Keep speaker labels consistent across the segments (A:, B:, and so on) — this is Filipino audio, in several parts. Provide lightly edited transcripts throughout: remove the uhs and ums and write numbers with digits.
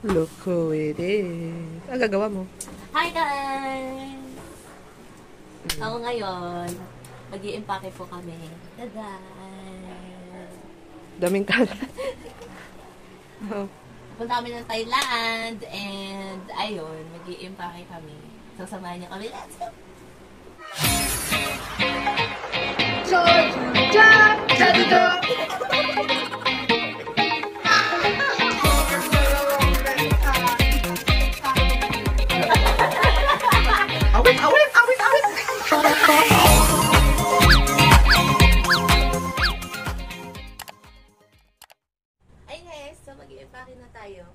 A: Look who it is. Ang gagawa mo?
B: Hi guys! Ako ngayon, mag-i-impake po kami. Tada!
A: Daming kalat. Oh.
B: Punta kami ng Thailand and ayun, mag-i-impake kami. So, samahan niyo kami. Let's go! Ay guys, so mag-i-impake na tayo.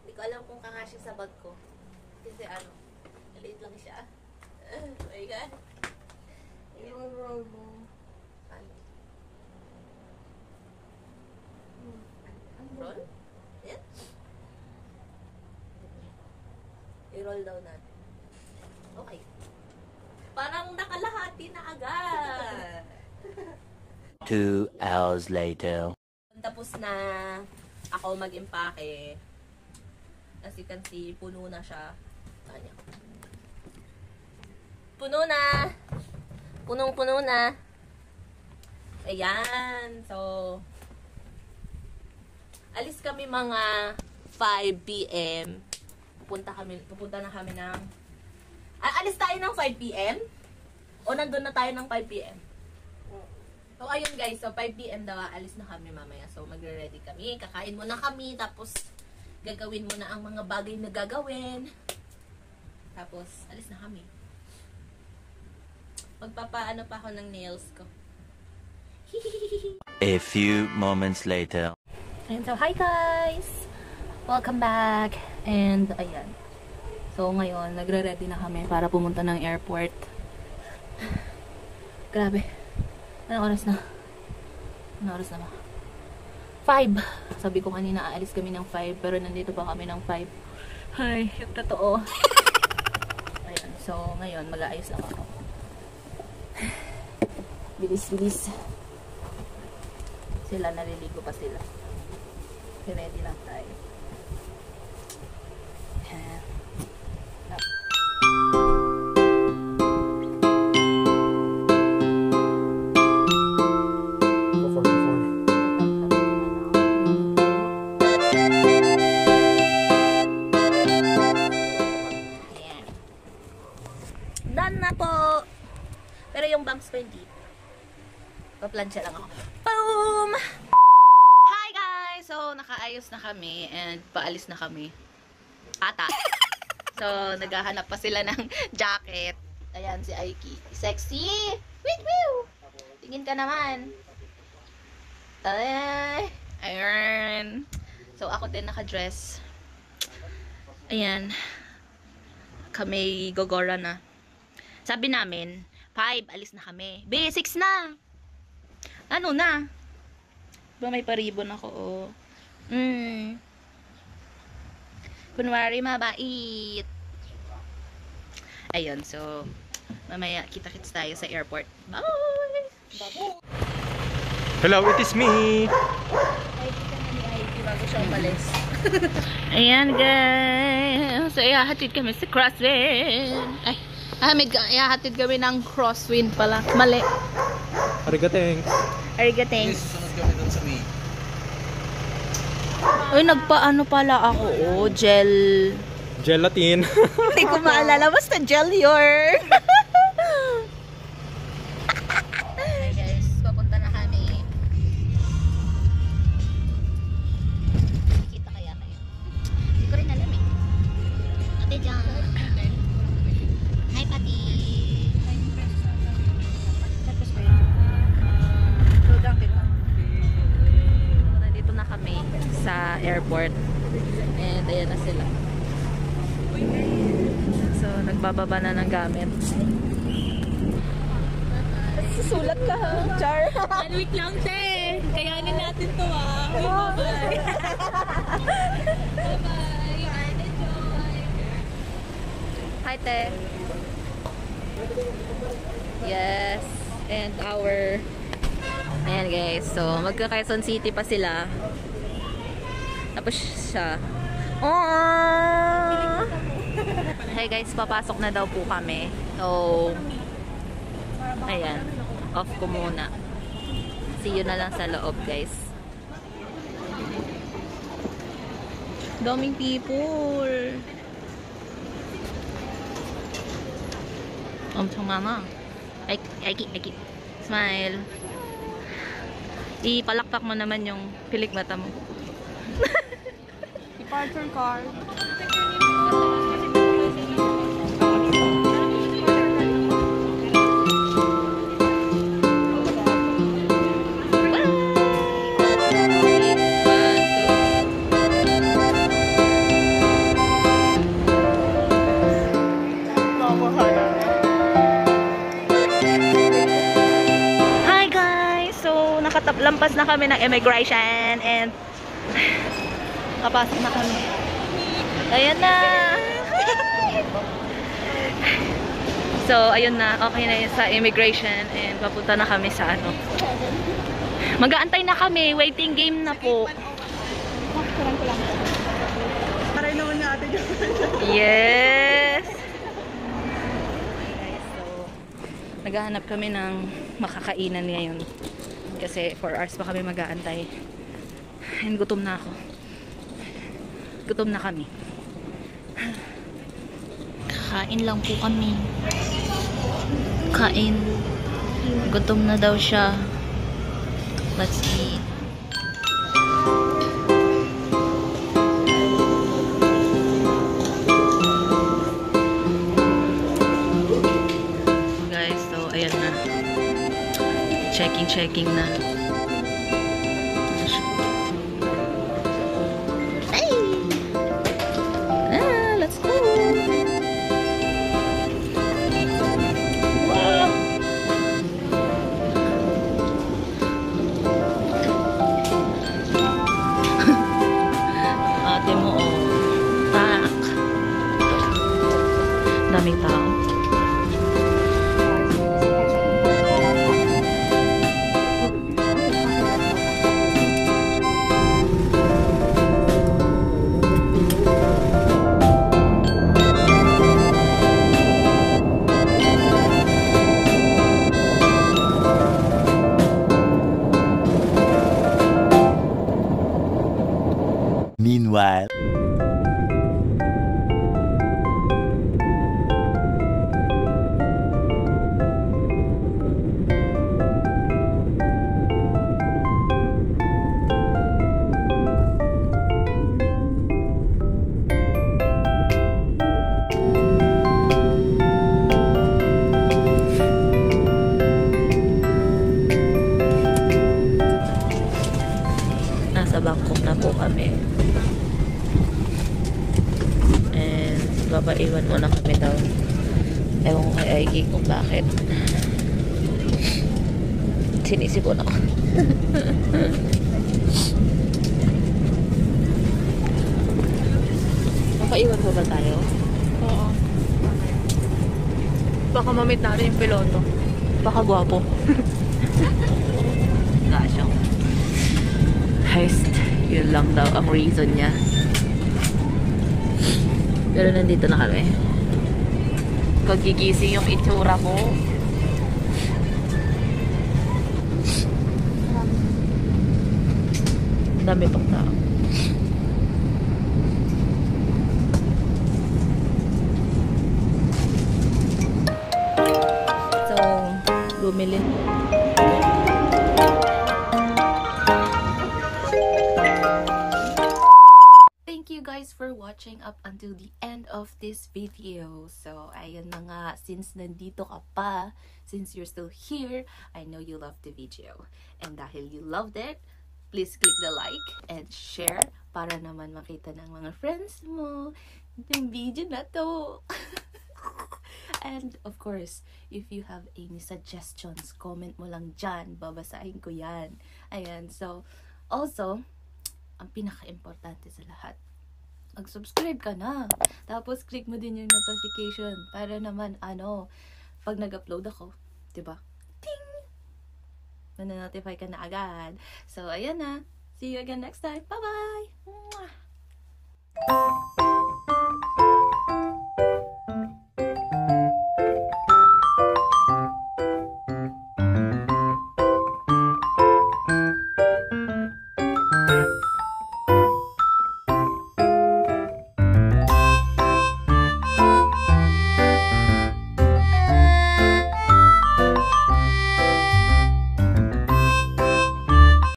B: Hindi ko alam kung kakasya sa bag ko. Kasi ano, maliit lang siya. Oh my God.
A: Yung roll mo.
B: Ano? Roll? Yan? I-roll daw natin. Okay. Parang nakalahati na agad.
C: 2 hours later.
B: Tapos na ako mag-impake. As you can see, puno na siya. Kanya. Puno na! Punong-puno na. Ayan. So, alis kami mga 5 p.m. Pupunta na kami ng... alis tayo ng 5 p.m? O nandun na tayo ng 5 p.m? So, ayun guys. So, 5 p.m. daw, alis na kami mamaya. So, magre-ready kami. Kakain muna kami. Tapos, gagawin mo na ang mga bagay na gagawin. Tapos, alis na kami. Magpapaano pa ako ng nails ko.
C: A few moments later.
B: And so, hi guys! Welcome back! And, ayan. So, ngayon, nagre-ready na kami para pumunta ng airport. Grabe. Anong oras na? Anong oras na ba? 5! Sabi ko kanina, aalis kami ng 5, pero nandito pa kami ng 5. Ay, yung totoo. Ayan. So, ngayon, mag-aayos lang ako. Bilis-bilis. Sila, naliligo pa sila. Ready lang tayo. Done na po! Pero yung bangs ko hindi. Paplansya lang ako. Boom! Hi guys! So, nakaayos na kami and paalis na kami. Ata. So, naghahanap pa sila ng jacket. Ayan si Aiki. Sexy! Wait, woo! Tingin ka naman. Ay! Ayan. So, ako din nakadress. Ayan. Kami gogora na. Sabi namin, 5, alis na kami. B, 6 na. Ano na? Ba may paribon ako, oh. Kunwari mabait. Ayun, so, mamaya kita-kits tayo sa airport. Bye!
A: Hello, it is me!
B: Bago siya umalis. Ayan, guys. So, ihahatid kami sa Crosswind. Ay, ihahatid kami ng Crosswind pala. Mali.
A: Arigateng.
B: Arigateng. Uy, nagpaano pala ako, oh, gel.
A: Gelatin.
B: Hindi ko maalala. Basta gel yun. Hi guys, papunta na kami. Kita kaya kayo? Hindi ko rin alam eh. Ate John. Hi Pati. Nandito na kami sa airport. And ayan na sila. So, nagbababa na ng gamit. Susulat ka ha, Char. 1 week lang, te. Kayanin natin to, ah. Bye-bye. Bye-bye. Enjoy. Hi, te. Yes. And our... Ayan, guys. So, magka-Quezon City pa sila. Tapos siya. Oh! Hey guys, papasok na daw po kami. So, ayan. Off ko muna. See you na lang sa loob, guys. Daming people. 엄청 많아. Aiki. Smile. Ipalakpak mo naman yung pilik mata mo.
D: Departure card.
B: Hi guys! So, lampas na kami ng immigration and kapasok na kami. Ayan na! So, ayun na. Okay na yun sa immigration and papunta na kami sa ano. Mag-aantay na kami. Waiting game na po.
D: Paray naman niya ate dyan.
B: Yes! Okay, so, naghahanap kami ng makakainan ngayon. Kasi 4 hours pa kami mag-aantay. And gutom na ako. Gutom na kami. Kain lang po kami. Kain. Gutom na daw siya. Let's eat. Guys, so ayan na. Checking na. Let's go. Wow. Ate mo, oh. Tak. Daming tao.
C: Meanwhile.
B: Nasa Bangkok na po kami. And papaiwan muna kami daw. Ewan ko kay Aiki kung bakit. Sinisipon ako. Papaiwan ko ba tayo?
D: Oo. Baka mamit natin yung piloto.
B: Baka gwapo. Gasyo. Heist. Yun lang daw ang reason niya. Pero nandito na kami. Pagigising yung itsura ko. Dami pang tao. So, bumili. Thank you guys for watching up until the end of this video. So, ayun na nga, since nandito ka pa, since you're still here, I know you loved the video. And dahil you loved it, please click the like and share para naman makita ng mga friends mo yung video na to. And of course, if you have any suggestions, comment mo lang dyan. Babasahin ko yan. Ayan, so, also, ang pinaka-importante sa lahat, mag-subscribe ka na. Tapos, click mo din yung notification para naman, pag nag-upload ako, diba? Ting! Mananotify ka na agad. So, ayan na. See you again next time. Bye-bye!